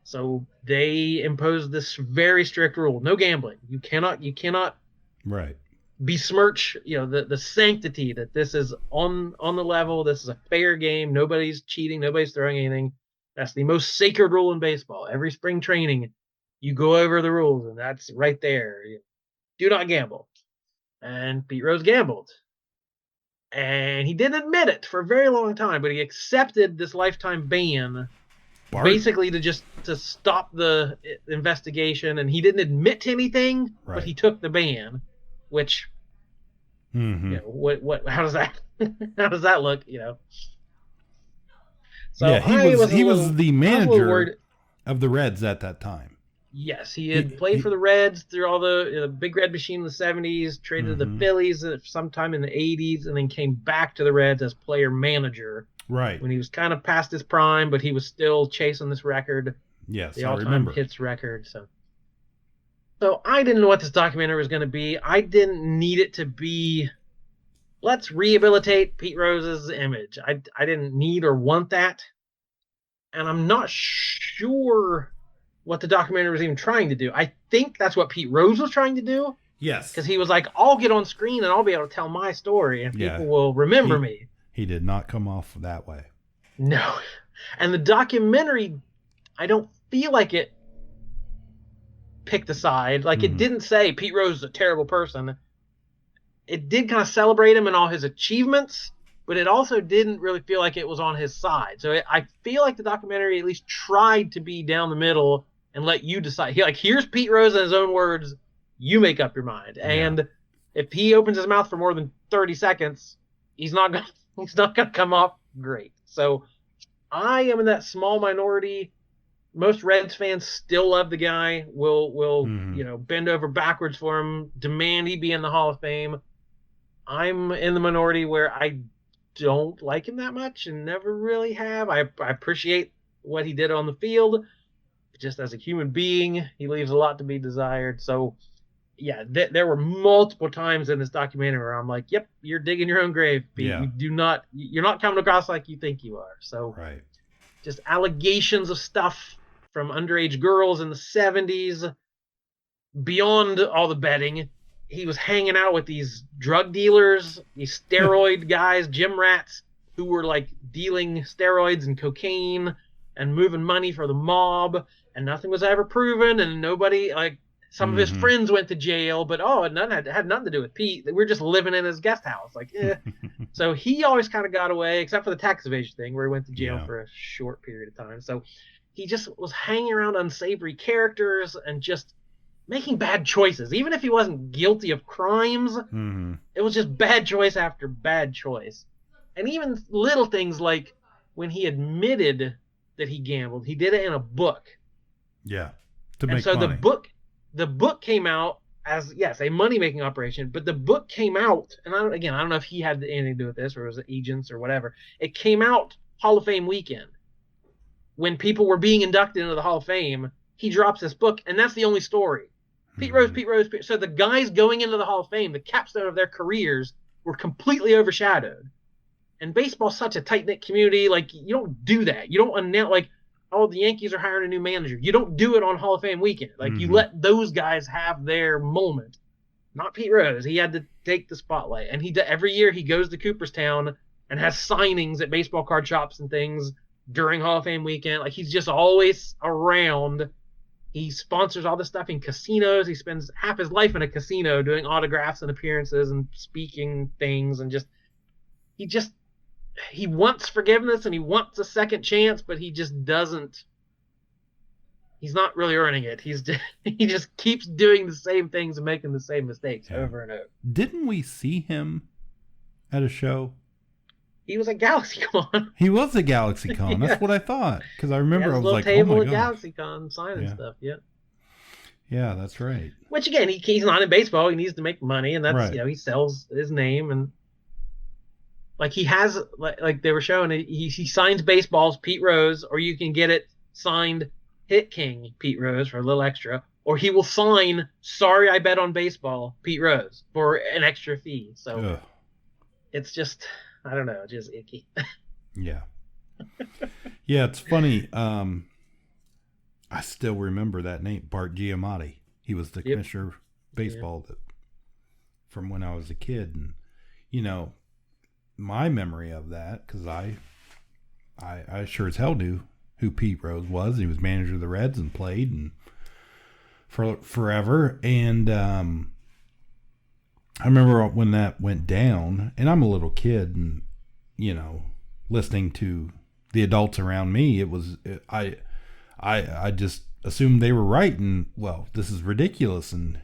So they imposed this very strict rule: no gambling. You cannot right besmirch the sanctity that this is on the level. This is a fair game. Nobody's cheating, nobody's throwing anything. That's the most sacred rule in baseball. Every spring training you go over the rules, and that's right there. Do not gamble. And Pete Rose gambled, and he didn't admit it for a very long time, but he accepted this lifetime ban basically to stop the investigation. And he didn't admit to anything, but he took the ban. Which, what? How does that look? So yeah, he was the manager of the Reds at that time. Yes, he had played for the Reds through all the Big Red Machine in the 70s, traded to the Phillies sometime in the 80s, and then came back to the Reds as player manager. Right. When he was kind of past his prime, but he was still chasing this record. Yes, the all-time hits record. So I didn't know what this documentary was going to be. I didn't need it to be, let's rehabilitate Pete Rose's image. I didn't need or want that. And I'm not sure what the documentary was even trying to do. I think that's what Pete Rose was trying to do. Yes. Because he was like, I'll get on screen and I'll be able to tell my story and people will remember me. He did not come off that way. No. And the documentary, I don't feel like it picked a side. Like it didn't say Pete Rose is a terrible person. It did kind of celebrate him and all his achievements, but it also didn't really feel like it was on his side. So I feel like the documentary at least tried to be down the middle and let you decide. Here's Pete Rose in his own words. You make up your mind. Yeah. And if he opens his mouth for more than 30 seconds, he's not gonna come off great. So I am in that small minority. Most Reds fans still love the guy. Will bend over backwards for him, demand he be in the Hall of Fame. I'm in the minority where I don't like him that much and never really have. I appreciate what he did on the field. Just as a human being, he leaves a lot to be desired. So yeah, there were multiple times in this documentary where I'm like, yep, you're digging your own grave, Pete. Yeah. You're not coming across like you think you are. So Right. just allegations of stuff from underage girls in the 70s. Beyond all the betting, he was hanging out with these drug dealers, these steroid guys, gym rats, who were like dealing steroids and cocaine and moving money for the mob, and nothing was ever proven, and nobody, like, some of his friends went to jail, but it had nothing to do with Pete. We were just living in his guest house, like, eh. So he always kind of got away, except for the tax evasion thing, where he went to jail for a short period of time. So he just was hanging around unsavory characters and just making bad choices. Even if he wasn't guilty of crimes, it was just bad choice after bad choice. And even little things like when he admitted that he gambled, he did it in a book. Yeah. To make and so money. the book came out as, yes, a money-making operation, but the book came out, and I don't know if he had anything to do with this or it was agents or whatever. It came out Hall of Fame weekend. When people were being inducted into the Hall of Fame, he drops this book, and that's the only story. Pete Rose. So the guys going into the Hall of Fame, the capstone of their careers, were completely overshadowed. And baseball's such a tight-knit community. Like, you don't do that. You don't announce, like, oh, the Yankees are hiring a new manager. You don't do it on Hall of Fame weekend. Like, you let those guys have their moment. Not Pete Rose. He had to take the spotlight. And every year he goes to Cooperstown and has signings at baseball card shops and things during Hall of Fame weekend. Like, he's just always around. He sponsors all this stuff in casinos. He spends half his life in a casino doing autographs and appearances and speaking things, and he wants forgiveness and he wants a second chance, but he just doesn't. He's not really earning it. He just keeps doing the same things and making the same mistakes over and over. Didn't we see him at a show? He was at GalaxyCon. He was at GalaxyCon. That's what I thought. Because I remember I was like, table oh my at gosh. GalaxyCon signing stuff. Yeah. Yeah, that's right. Which again, he's not in baseball. He needs to make money, and that's right. He sells his name, and like he has, like they were showing, he signs baseballs Pete Rose, or you can get it signed Hit King Pete Rose for a little extra, or he will sign Sorry I Bet on Baseball Pete Rose for an extra fee. So it's just, I don't know, just icky. Yeah. Yeah, it's funny. I still remember that name, Bart Giamatti. He was the commissioner of baseball from when I was a kid. And, my memory of that, because I sure as hell knew who Pete Rose was. He was manager of the Reds and played and for forever. And I remember when that went down, and I'm a little kid, and listening to the adults around me, I just assumed they were right, and well, this is ridiculous, and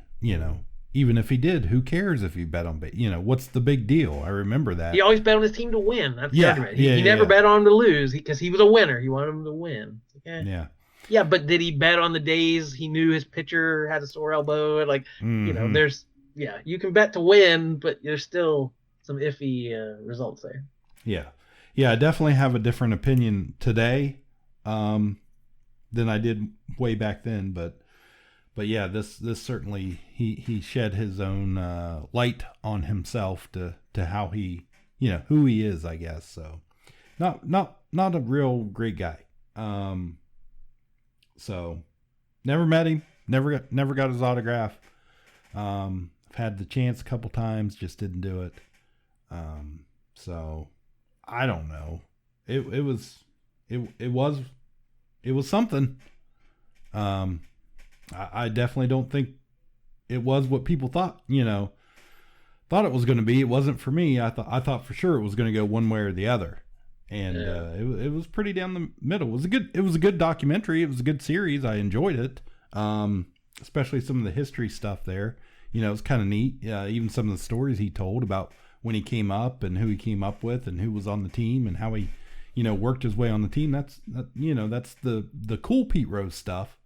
even if he did, who cares if he bet on what's the big deal? I remember that. He always bet on his team to win. That's the argument. He never bet on him to lose because he was a winner. He wanted him to win. Yeah. Yeah, but did he bet on the days he knew his pitcher had a sore elbow? Like, there's you can bet to win, but there's still some iffy results there. Yeah. Yeah, I definitely have a different opinion today than I did way back then, but yeah, this certainly he shed his own light on himself to how he who he is, I guess. So not a real great guy. So never met him, never got his autograph. I've had the chance a couple times, just didn't do it. So I don't know. It was something. I definitely don't think it was what people thought it was going to be. It wasn't for me. I thought for sure it was going to go one way or the other, and it was pretty down the middle. It was a good documentary. It was a good series. I enjoyed it, especially some of the history stuff there. It was kind of neat. Even some of the stories he told about when he came up and who he came up with and who was on the team and how he worked his way on the team. That's the cool Pete Rose stuff.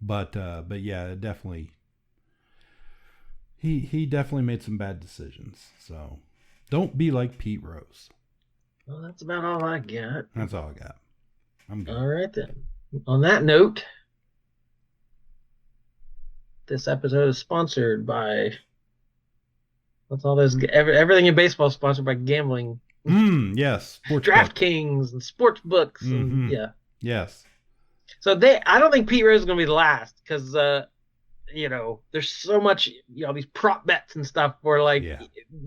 But yeah, definitely he definitely made some bad decisions. So don't be like Pete Rose. Well, that's about all I got. That's all I got. I'm good. All right then. On that note, This episode is sponsored by. What's all this? Everything in baseball is sponsored by gambling. Yes. DraftKings and sports books. And, yeah. Yes. So I don't think Pete Rose is going to be the last because, there's so much, these prop bets and stuff where like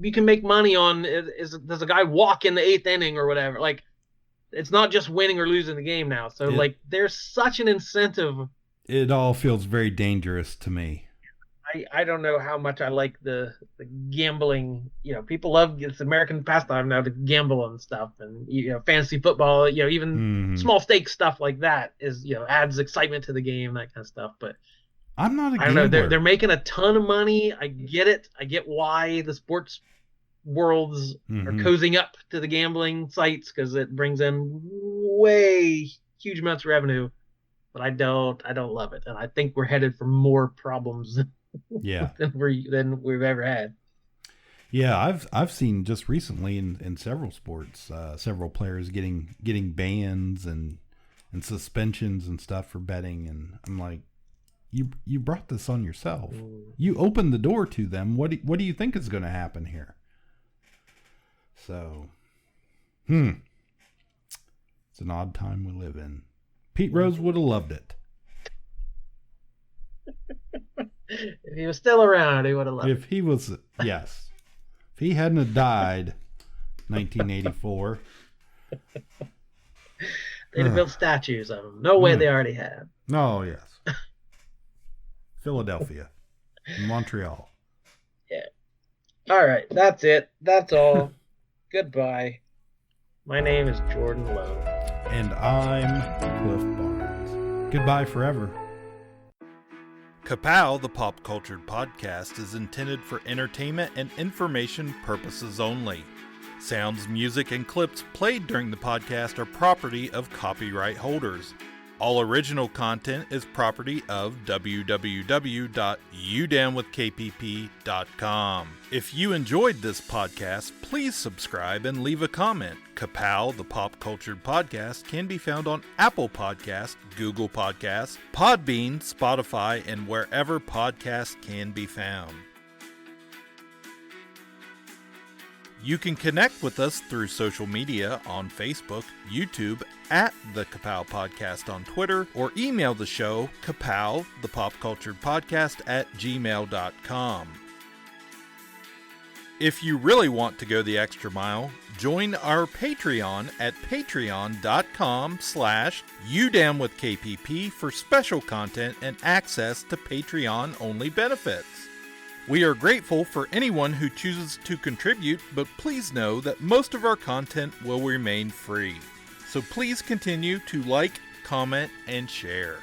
you can make money on does a guy walk in the 8th inning or whatever. Like it's not just winning or losing the game now. So there's such an incentive. It all feels very dangerous to me. I don't know how much I like the gambling. People love it's American pastime now to gamble and stuff, and fantasy football. Even small stakes stuff like that is adds excitement to the game, that kind of stuff. But I'm not a gambler. I don't know. They're making a ton of money. I get it. I get why the sports worlds are cozying up to the gambling sites because it brings in huge amounts of revenue. But I don't love it, and I think we're headed for more problems. than we've ever had. Yeah, I've seen just recently in several sports, several players getting bans and suspensions and stuff for betting, and I'm like, you brought this on yourself. You opened the door to them. What do you think is going to happen here? So, it's an odd time we live in. Pete Rose would have loved it. If he was still around, he would have loved it. If he was, yes. If he hadn't have died 1984. They'd have built statues of him. No way they already have. Oh, yes. Philadelphia. Montreal. Yeah. All right. That's it. That's all. Goodbye. My name is Jordan Lowe. And I'm Cliff Barnes. Goodbye forever. Ka-Pow, the pop cultured podcast, is intended for entertainment and information purposes only. Sounds, music, and clips played during the podcast are property of copyright holders. All original content is property of www.udownwithkpp.com. If you enjoyed this podcast, please subscribe and leave a comment. Ka-Pow, the pop cultured podcast, can be found on Apple Podcasts, Google Podcasts, Podbean, Spotify, and wherever podcasts can be found. You can connect with us through social media on Facebook, YouTube, at the Ka-Pow Podcast on Twitter, or email the show, Ka-Pow, the Pop Cultured Podcast, @gmail.com. If you really want to go the extra mile, join our Patreon at patreon.com/udownwithkpp for special content and access to Patreon-only benefits. We are grateful for anyone who chooses to contribute, but please know that most of our content will remain free. So please continue to like, comment, and share.